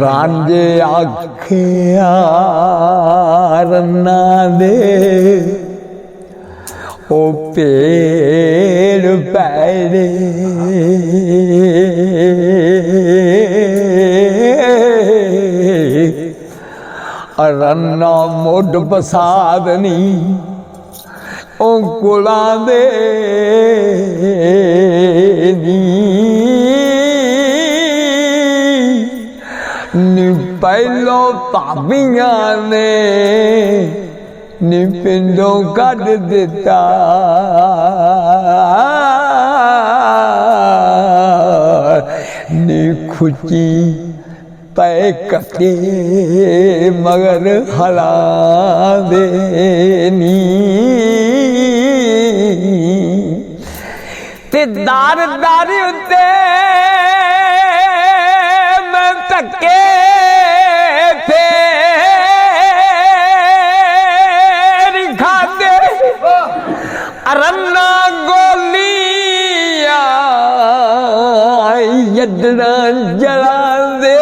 ਰਾਂਝੇ ਆਖਿਆ ਰੰਨਾ ਦੇ ਉਹ ਪੇੜ ਪੈੜੇ ਰੰਨਾ ਮੁੱਢ ਬਸਾਦਨੀ ਉਹ ਕੁਲਾਂ ਦੇ ਨੀ ਪਹਿਲੋਂ ਭਾਬੀਆਂ ਨੇ ਨੀ ਪਿੰਡੋਂ ਕੱਢ ਦਿੱਤਾ ਨੀ ਖੁਚੀ ਪੈ ਕੱਟੇ ਮਗਰ ਹਲਾ ਦੇ ਨੀ ਤੇ ਦਾਰ ਉੱਤੇ ਮੈਂ ਧੱਕੇ ਫੇਰ ਖਾਦੇ ਰੰਨਾ ਗੋਲੀਆਂ ਯੱਦਣਾ ਜਲਾਂਦੇ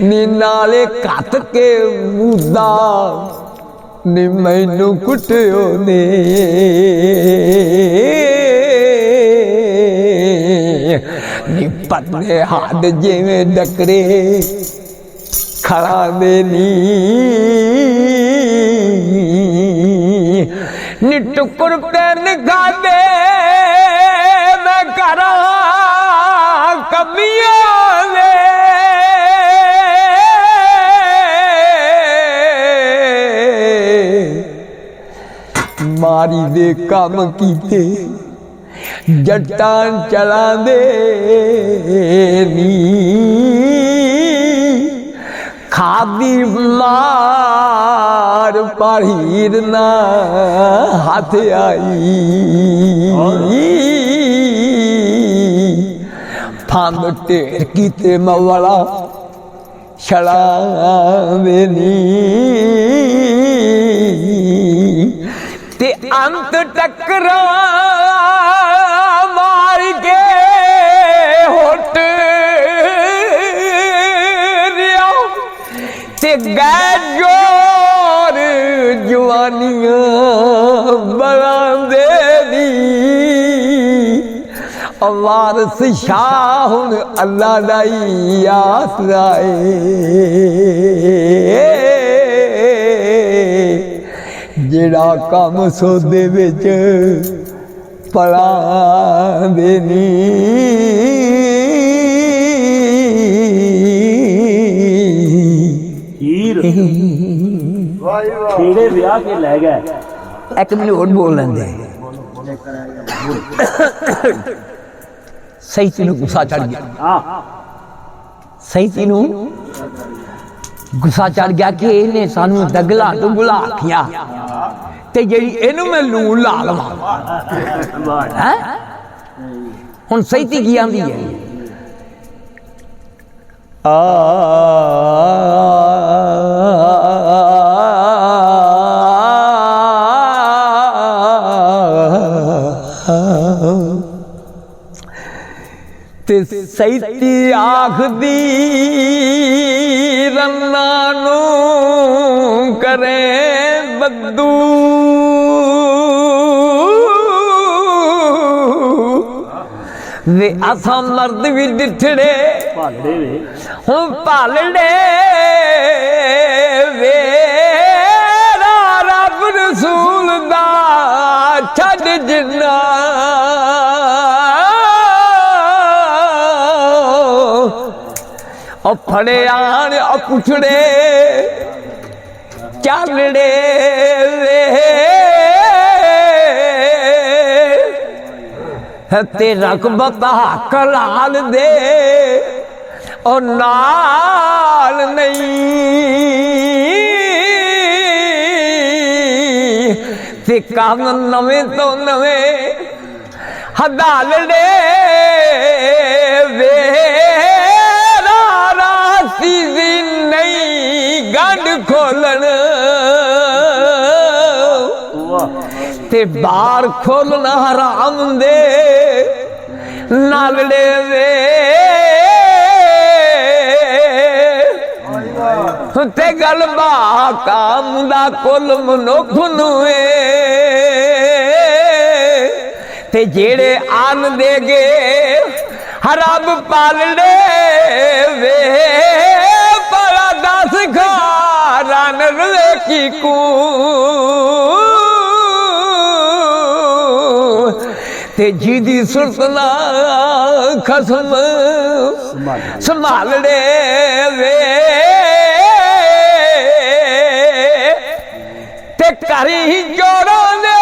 ਨੀ ਨਾਲੇ ਘੱਟ ਕੇ ਮੁੱਦਾ ਨੀ ਮੈਨੂੰ ਕੁੱਟਿਓ ਨੇ ਨੀ ਪਤਲੇ ਹੱਥ ਜਿਵੇਂ ਡਕਰੇ ਖੜਾ ਦੇ ਨੀ ਟੁਕਰ ਪੈਨ ਖਾਦੇ ਮੈਂ ਕਰਾਂ ਕਮੀਆਂ ਦੇ ਮਾਰੀ ਦੇ ਕੰਮ ਕੀਤੇ ਜੱਟਾਂ ਚਲਾਂਦੇ ਨੀ ਖਾਦੀ ਮਾਰ ਪਹੀਰ ਨਾ ਹੱਥ ਆਈ ਫੰਦ ਢੇਰ ਕੀਤੇ ਮਵਾਲਾ ਛਲਾਂਦੇ ਨੀ ਤੇ ਅੰਤ ਟੱਕਰਾਂ ਮਾਰ ਕੇ ਹੁੱਟ ਰਿਆ ਤੇ ਗੈ ਜੋਰ ਜਵਾਨੀਆਂ ਬਲਾਂਦੇ ਨੀ ਵਾਰਸ ਸ਼ਾਹ ਹੁਣ ਅੱਲਾ ਦਾ ਹੀ ਆਸਰਾ ਏ ਜਿਹੜਾ ਕੰਮ ਸੌਦੇ ਵਿੱਚ ਪਲਾਂਦੇ ਨੀ ਖੇੜੇ ਵਿਆਹ ਕੇ ਲੈ ਗਏ। ਇੱਕ ਮੈਨੂੰ ਹੋਰ ਬੋਲ ਲੈਂਦੇ ਸੈਂਤੀ ਨੂੰ ਗੁੱਸਾ ਚੜ ਗਿਆ ਸੈਂਤੀ ਨੂੰ ਗੁੱਸਾ ਚੜ ਗਿਆ ਕਿ ਇਹਨੇ ਸਾਨੂੰ ਦਗਲਾ ਦੁਗਲਾ ਆਖਿਆ ਤੇ ਜਿਹੜੀ ਇਹਨੂੰ ਮੈਂ ਲੂਣ ਲਾ ਲਵਾਂ ਹੈ ਹੁਣ ਸੈਂਤੀ ਕੀ ਆਂਦੀ ਹੈ ਤੇ ਸੈਂਤੀ ਆਖਦੀ ਰੰਨਾ ਨੂੰ ਕਰੇ ਬੱਦੂ ਵੇ ਅਸਾਂ ਮਰਦ ਵੀ ਡਿਠੜੇ ਭਾਲੜੇ ਵੇ ਹੁਣ ਭਾਲੜੇ ਵੇ ਰੱਬ ਰਸੂਲ ਦਾ ਛੱਡ ਜਿੰਨਾ ਉਹ ਫੜੇ ਆਣ ਪੁੱਛੜੇ ਚਾਲੜੇ ਵੇ ਤੇ ਰਕਬਤ ਹੱਕ ਲਾਲ ਦੇ ਉਹ ਨਾਲ ਨਹੀਂ ਤੇ ਕੰਮ ਨਵੇਂ ਤੋਂ ਨਵੇਂ हदालड़े वे रासी नहीं गंढ खोलन ते बार खोलना हराम दे नालड़े वे ते गलबा काम दा कुल मनुख नुए ते जेड़े आन देगे हरब पालड़े वे परा दस खारन रुए की कू ते जिदी सुल्तना खसम संभालड़े वे ते करी जोड़ों ने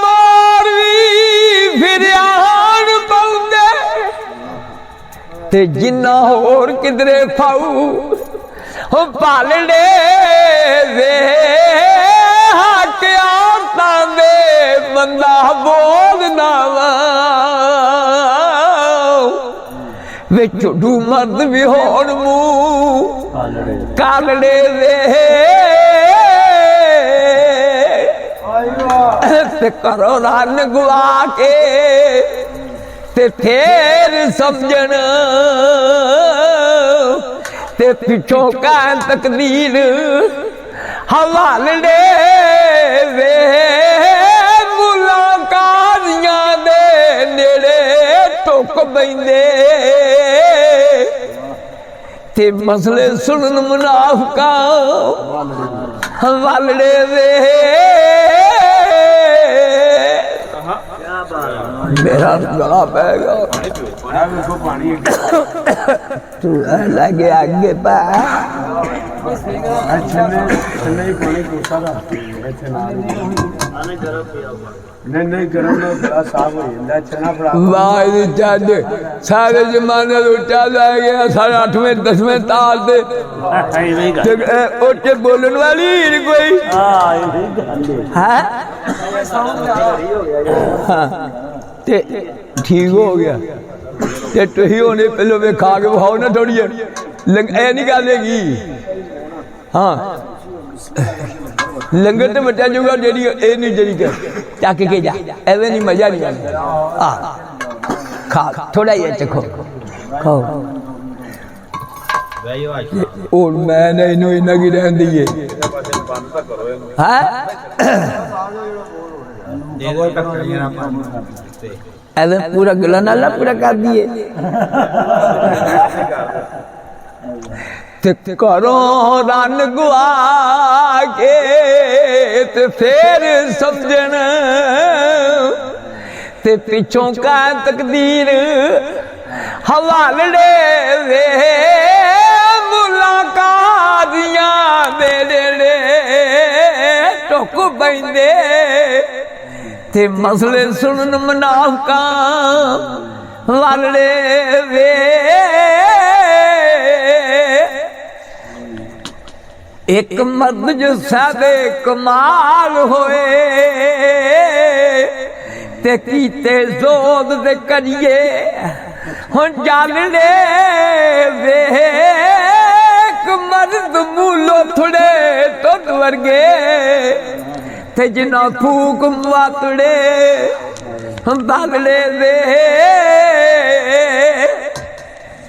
मोरवी फिरियान पौंदे ते जिन्ना होर किधरे फाऊ हो पालड़े वे हक औरतां दे बंदा बोलना वे झुडू मर्द भी होण मुंह कालड़े वे ते करो रन गुआ के ते फिर समझण ते पिछों का तकदीर हवालड़े वे मुलाकातियां दे नेड़े टुक बैंदे ते मसले सुनन मुनाफका हवालड़े वे मेरा गला पैगा तू लगे आगे पा नहीं गरम सारे जमाने चल गया 8वें 10वें ताल से बोलन वाली कोई है ठीक हो गया ते तुही होने पहले वे खा के बहाओ ना थोड़ी ए नहीं गलेगी हाँ लंगर तो बचा जूगा जेडी ए नहीं जेडी के चक के जा एवे नहीं मजा नहीं आ खा थोड़ा ये चखो खाओ और मैंने इनो इना की रहन दी है एवे पूरा गला नाला पूरा कर दिए ते करो रन गुआ के ते फिर समझण ते पिछों का तकदीर हवालड़े वे मुलाकातियां दे नेड़े टुक बैंदे ते मसले सुनन मुनाफका वालड़े वे एक मर्द जो सादे कमाल होए ते कीते जोद दे करिए हुन जानने वे एक मर्द मूलो थोड़े तुद वर्गे ते जिना फूक मातड़े बागड़े वे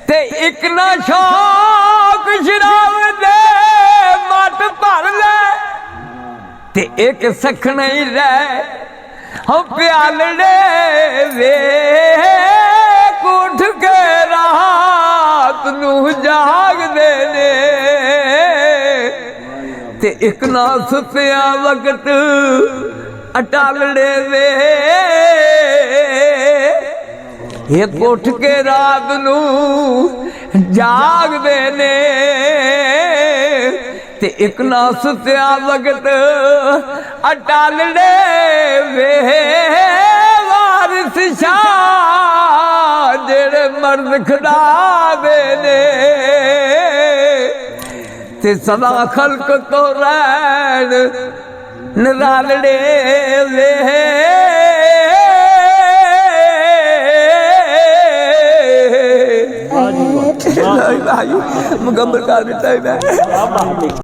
ते एक ना शौक शराब दे मट भर ले ते एक सखन ही रह हम प्यालड़े वे उठ के रात नू जाग देने ते एक ना सुतिया वक्त अटालड़े वे एक उठ के रात नू जाग देने ते एक ना सुतिया वक्त अटालड़े वे वारिस शाह जेड़े मर्द खड़ा देने ते सदा खल्क तो रैन नरालड़े वे ਮੁਕੰਮਲ ਕਰ ਦਿੱਤਾ ਇਹਨੇ ਆ ਬਾਤ